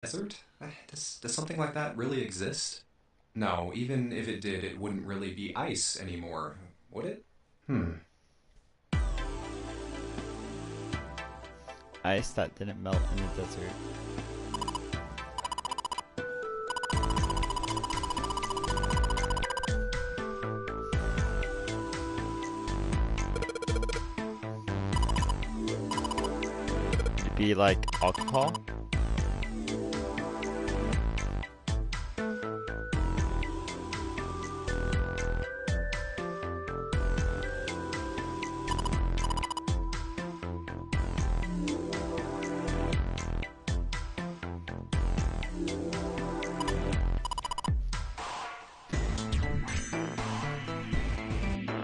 Desert? Does something like that really exist? No, even if it did, it wouldn't really be ice anymore, would it? Hmm. Ice that didn't melt in the desert. Would it be like alcohol?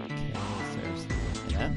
Okay, is there something in that?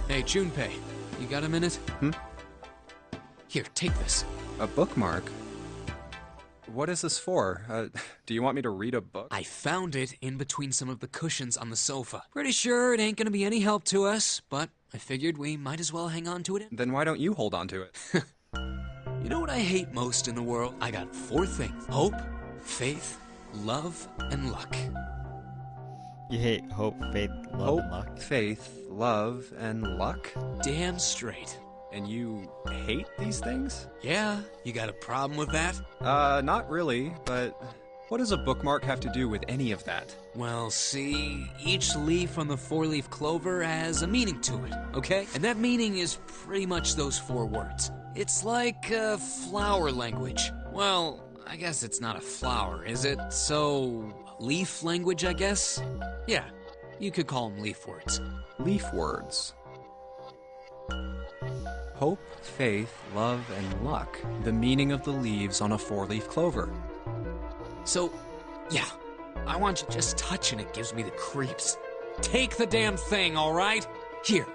Hey, Junpei, you got a minute? Hmm? Here, take this. A bookmark? What is this for? Do you want me to read a book? I found it in between some of the cushions on the sofa. Pretty sure it ain't gonna be any help to us, but I figured we might as well hang on to it. Then why don't you hold on to it? You know what I hate most in the world? I got 4 things: hope, faith, love, and luck. You hate hope, faith, love, Hope, and luck? faith, love, and luck? Damn straight. And you hate these things? Yeah, you got a problem with that? Not really, but what does a bookmark have to do with any of that? Well, see, each leaf on the four-leaf clover has a meaning to it, okay? And that meaning is pretty much those 4 words. It's like flower language. Well, I guess it's not a flower, is it? So, leaf language, I guess? Yeah, you could call them leaf words. Leaf words. Hope, faith, love, and luck. The meaning of the leaves on a 4-leaf clover. So, yeah, I want you just touching it gives me the creeps. Take the damn thing, all right? Here.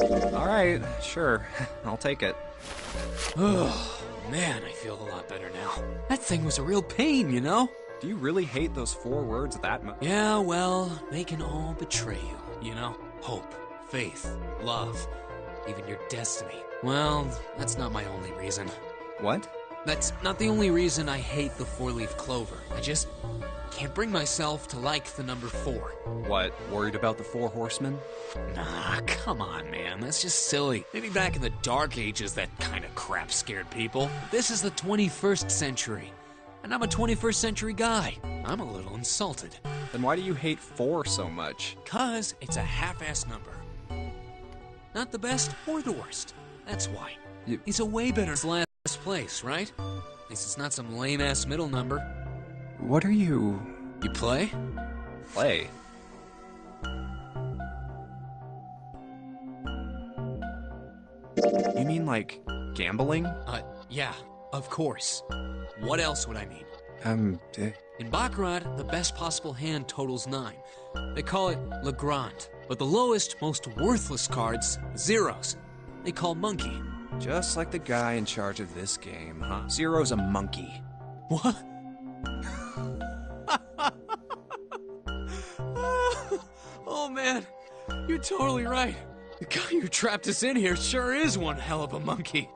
All right, sure. I'll take it. Oh, man, I feel a lot better now. That thing was a real pain, you know? Do you really hate those 4 words that much? Yeah, well, they can all betray you, you know? Hope, faith, love, even your destiny. Well, that's not my only reason. What? That's not the only reason I hate the 4-leaf clover. I just can't bring myself to like the number 4. What, worried about the 4 horsemen? Nah, come on, man. That's just silly. Maybe back in the Dark Ages, that kind of crap scared people. This is the 21st century, and I'm a 21st century guy. I'm a little insulted. Then why do you hate 4 so much? 'Cause it's a half-ass number. Not the best or the worst. That's why. It's a way better last place, right? At least it's not some lame-ass middle number. What are you... You play? play? You mean like gambling? Yeah, of course. What else would I mean? In Baccarat, the best possible hand totals 9. They call it Le Grand. But the lowest, most worthless cards, zeros, they call monkey. Just like the guy in charge of this game, huh? Zero's a monkey. What? Oh man, you're totally right. The guy who trapped us in here sure is one hell of a monkey.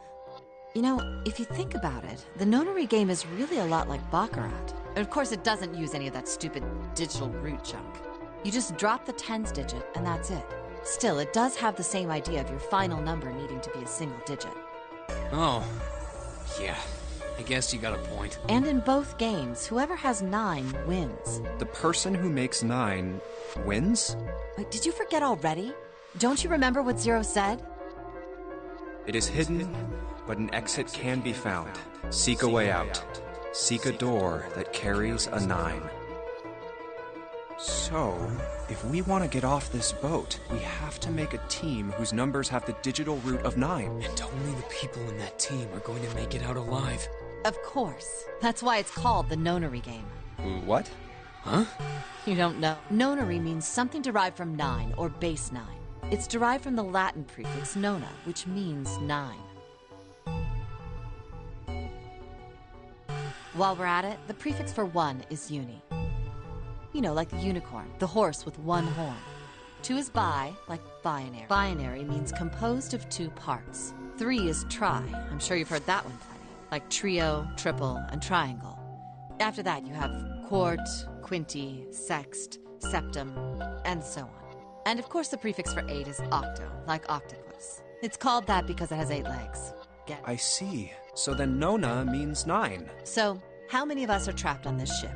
You know, if you think about it, the nonary game is really a lot like Baccarat. Of course, it doesn't use any of that stupid digital root junk. You just drop the tens digit, and that's it. Still, it does have the same idea of your final number needing to be a single digit. Oh, yeah, I guess you got a point. And in both games, whoever has 9 wins. The person who makes 9 wins? Wait, did you forget already? Don't you remember what Zero said? It is hidden, but an exit can be found. Seek a way out. Seek a door that carries a 9. So, if we want to get off this boat, we have to make a team whose numbers have the digital root of 9. And only the people in that team are going to make it out alive. Of course. That's why it's called the nonary game. What? Huh? You don't know. Nonary means something derived from 9 or base 9. It's derived from the Latin prefix nona, which means 9. While we're at it, the prefix for 1 is uni. You know, like the unicorn, the horse with 1 horn. 2 is bi, like binary. Binary means composed of 2 parts. 3 is tri. I'm sure you've heard that one plenty. Like trio, triple, and triangle. After that, you have quart, quinti, sext, septum, and so on. And of course, the prefix for 8 is octo, like octopus. It's called that because it has 8 legs. Get it? I see. So then Nona means 9. So, how many of us are trapped on this ship?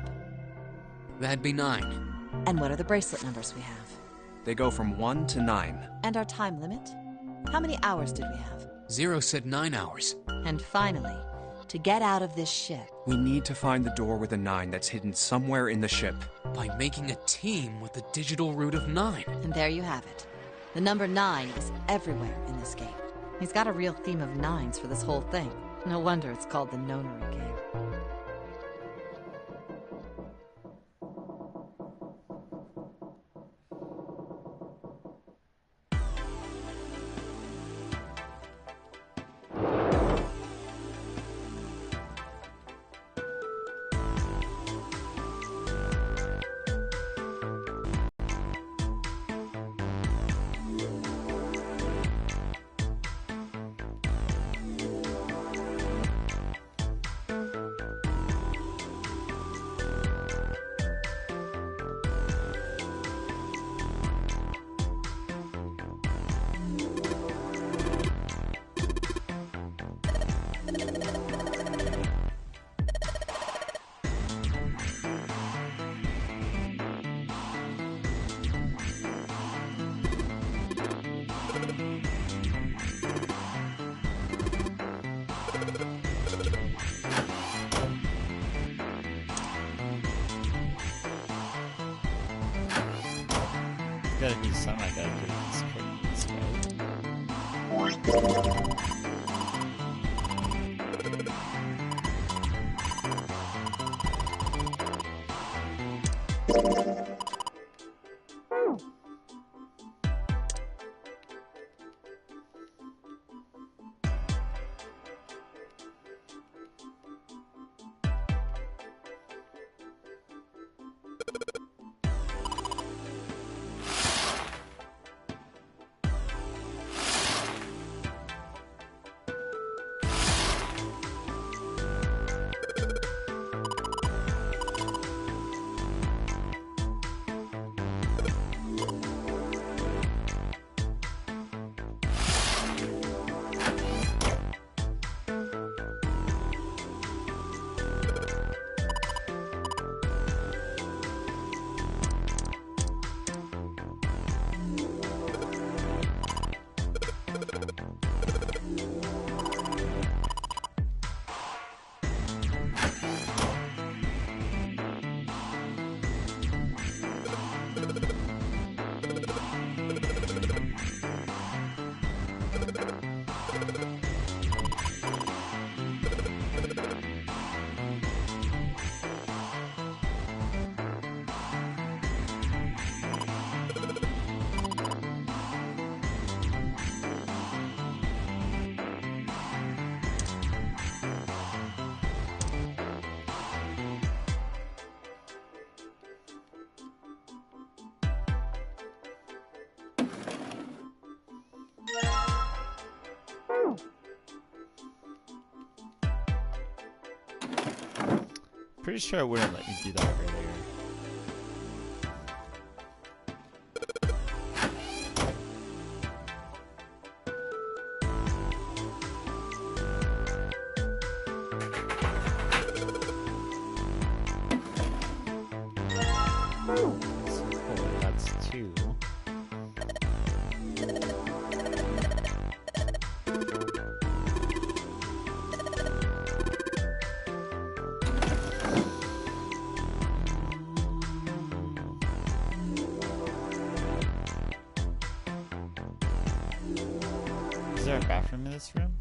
That'd be 9. And what are the bracelet numbers we have? They go from 1 to 9. And our time limit? How many hours did we have? Zero said 9 hours. And finally, to get out of this ship, We need to find the door with a 9 that's hidden somewhere in the ship. By making a team with the digital root of 9. and there you have it. The number 9 is everywhere in this game. He's got a real theme of 9s for this whole thing. No wonder it's called the nonary game. gotta do some, I gotta do this way. Pretty sure I wouldn't let you do that earlier. So 4, that's 2. Is there a bathroom in this room?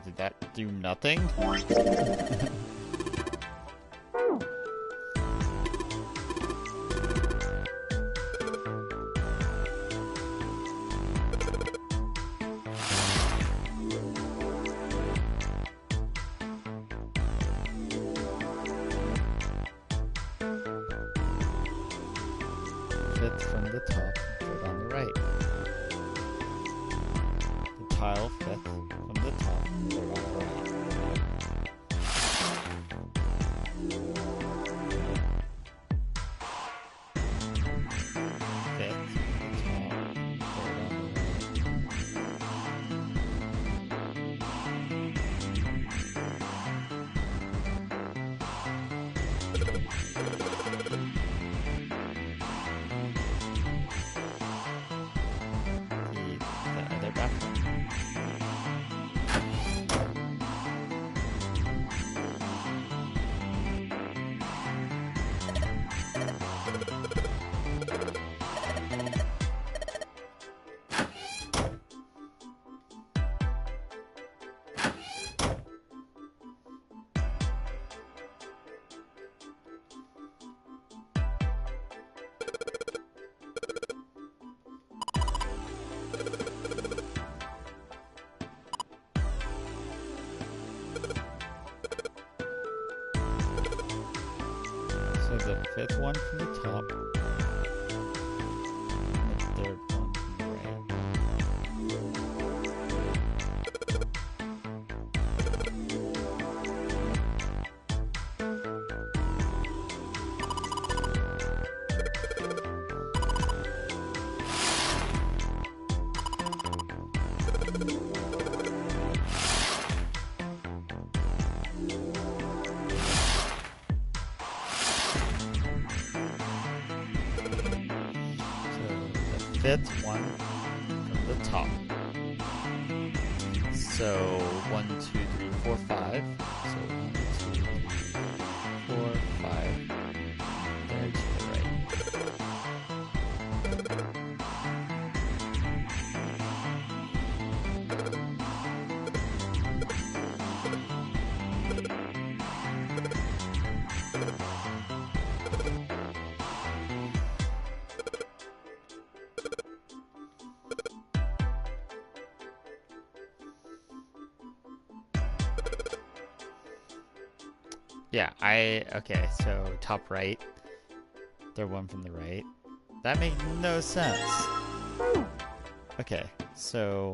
Did that do nothing? Fifth from the top, third on the right. The tile fifth from the top, third on the right. Fifth from the top, third on the right. The other bathroom. the fifth one from the top. And the third one from the right. Fifth one from the top. So 1, 2, 3, 4, 5. So 1, 2, 3, 4, 5. There to the right. Yeah, okay, so top right, third one from the right. That makes no sense. Okay, so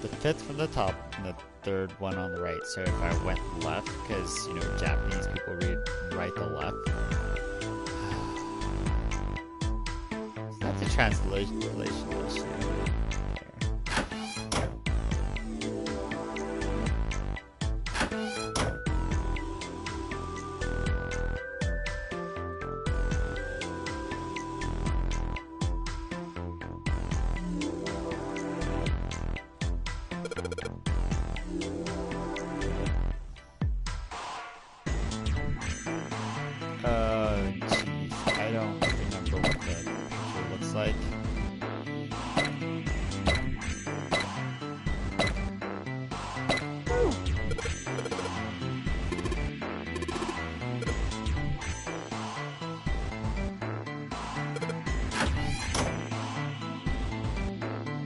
the fifth from the top and the third one on the right. So if I went left, because, you know, Japanese people read right to left. That's a translation issue. Geez, I don't remember what the picture looks like.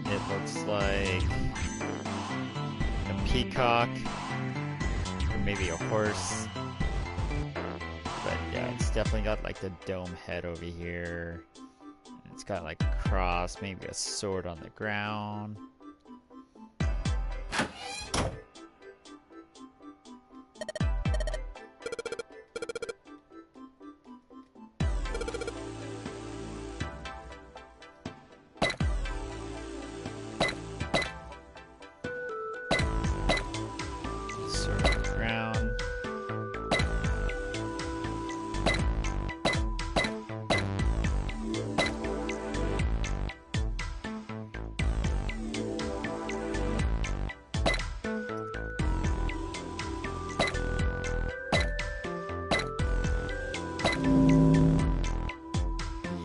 It looks like a peacock, or maybe a horse. But yeah, it's definitely got like the dome head over here. And it's got like a cross, maybe a sword on the ground. Sword on the ground.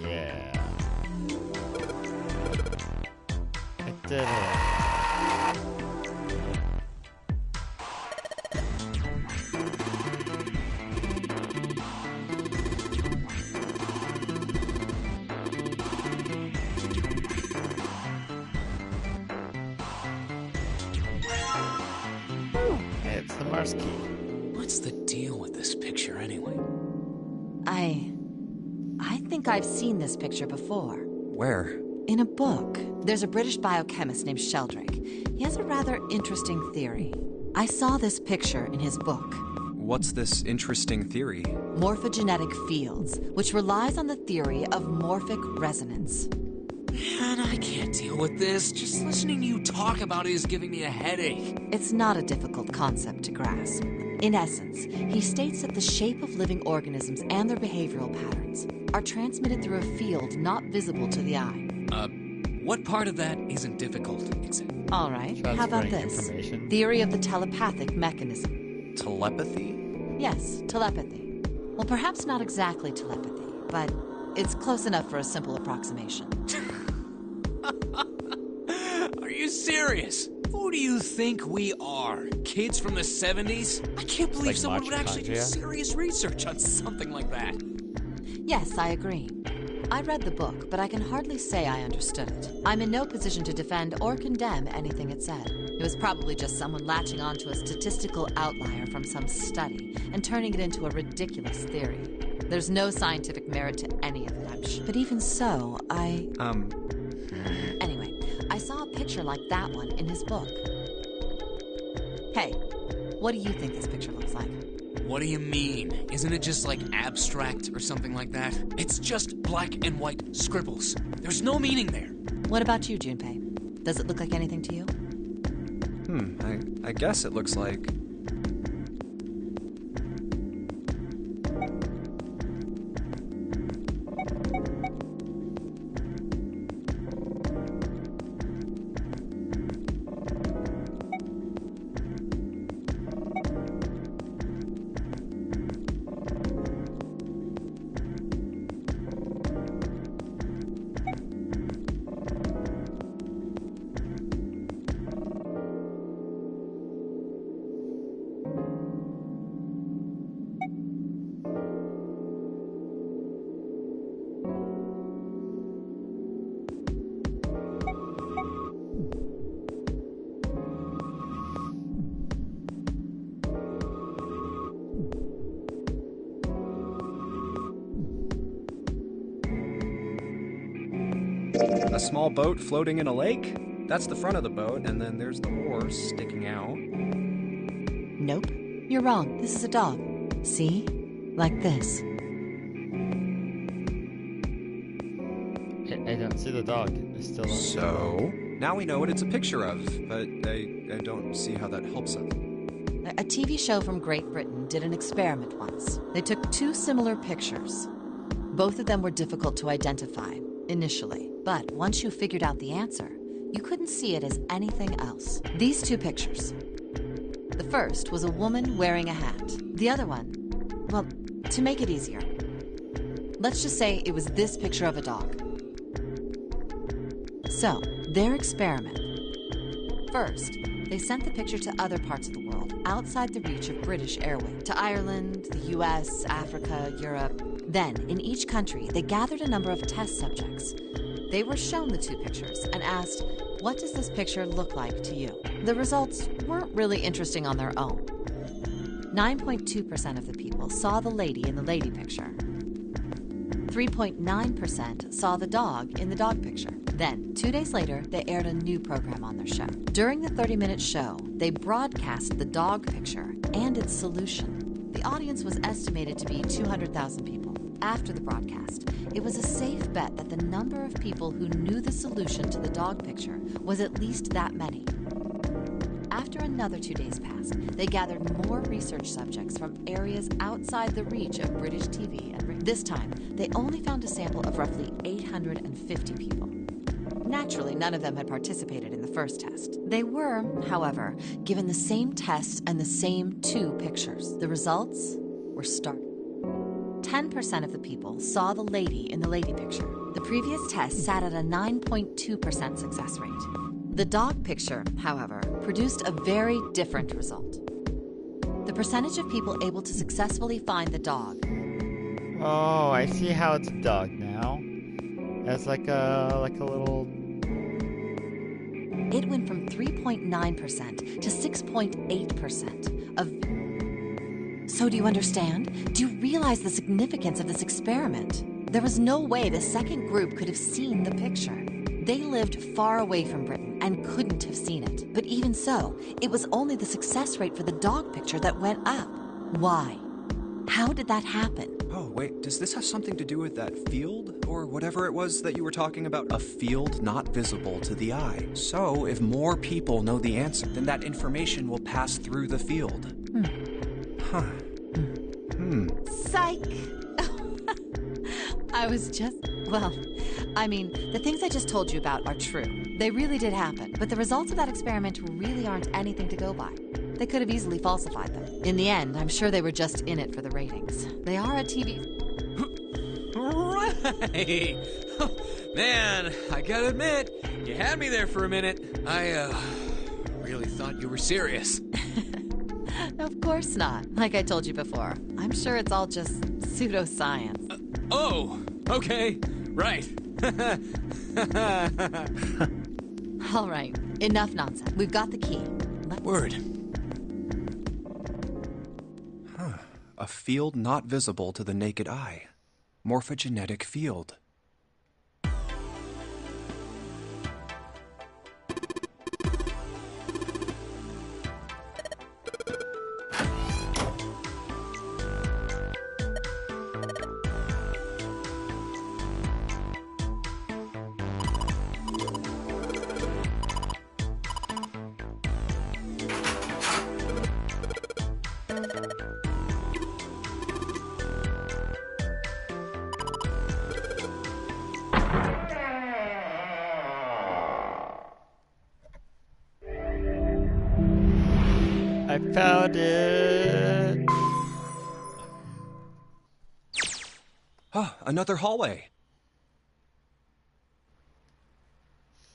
Yeah. I did it. It's the Mars key. What's the deal with this picture anyway? I think I've seen this picture before. Where? In a book. There's a British biochemist named Sheldrake. He has a rather interesting theory. I saw this picture in his book. What's this interesting theory? Morphogenetic fields, which relies on the theory of morphic resonance. Man, I can't deal with this. Just listening to you talk about it is giving me a headache. It's not a difficult concept to grasp. In essence, he states that the shape of living organisms and their behavioral patterns are transmitted through a field not visible to the eye. What part of that isn't difficult? All right, how about Transferring this? information. Theory of the telepathic mechanism. Telepathy? Yes, telepathy. Well, perhaps not exactly telepathy, but it's close enough for a simple approximation. Are you serious? Who do you think we are? Kids from the 70s? I can't believe Like someone would actually do mitochondria? serious research on something like that. Yes, I agree. I read the book, but I can hardly say I understood it. I'm in no position to defend or condemn anything it said. It was probably just someone latching onto a statistical outlier from some study and turning it into a ridiculous theory. There's no scientific merit to any of it, I'm sure. But even so, Anyway, I saw a picture like that one in his book. Hey, what do you think this picture looks like? What do you mean? Isn't it just like abstract or something like that? It's just black and white scribbles. There's no meaning there. What about you, Junpei? Does it look like anything to you? I guess it looks like... A small boat floating in a lake? That's the front of the boat, and then there's the oars sticking out. Nope. You're wrong. This is a dog. See? Like this. I don't see the dog. I still don't see the dog. So, now we know what it's a picture of, but I don't see how that helps us. A TV show from Great Britain did an experiment once. They took two similar pictures. Both of them were difficult to identify, initially. But once you figured out the answer, you couldn't see it as anything else. These two pictures. The first was a woman wearing a hat. The other one, well, to make it easier, let's just say it was this picture of a dog. So, their experiment. First, they sent the picture to other parts of the world, outside the reach of British airwaves, to Ireland, the US, Africa, Europe. Then, in each country, they gathered a number of test subjects. They were shown the two pictures and asked, what does this picture look like to you? The results weren't really interesting on their own. 9.2% of the people saw the lady in the lady picture. 3.9% saw the dog in the dog picture. Then, 2 days later, they aired a new program on their show. During the 30-minute show, they broadcast the dog picture and its solution. The audience was estimated to be 200,000 people. After the broadcast, it was a safe bet that the number of people who knew the solution to the dog picture was at least that many. After another 2 days passed, they gathered more research subjects from areas outside the reach of British TV, and this time, they only found a sample of roughly 850 people. Naturally, none of them had participated in the first test. They were, however, given the same test and the same two pictures. The results were startling. 10% of the people saw the lady in the lady picture. The previous test sat at a 9.2% success rate. The dog picture, however, produced a very different result. The percentage of people able to successfully find the dog. Oh, I see how it's a dog now. As like a little... It went from 3.9% to 6.8% of... So do you understand? Do you realize the significance of this experiment? There was no way the second group could have seen the picture. They lived far away from Britain and couldn't have seen it. But even so, it was only the success rate for the dog picture that went up. Why? How did that happen? Oh, wait, does this have something to do with that field? Or whatever it was that you were talking about? A field not visible to the eye. So, if more people know the answer, then that information will pass through the field. Huh. Psych! I was just... Well, I mean, the things I just told you about are true. They really did happen. But the results of that experiment really aren't anything to go by. They could have easily falsified them. In the end, I'm sure they were just in it for the ratings. They are a TV... Right! Man, I gotta admit, you had me there for a minute. I, really thought you were serious. Of course not. Like I told you before, I'm sure it's all just pseudoscience. Oh, okay, right. All right, enough nonsense. We've got the key. Word. A field not visible to the naked eye. Morphogenetic field. I found it! Ah, another hallway.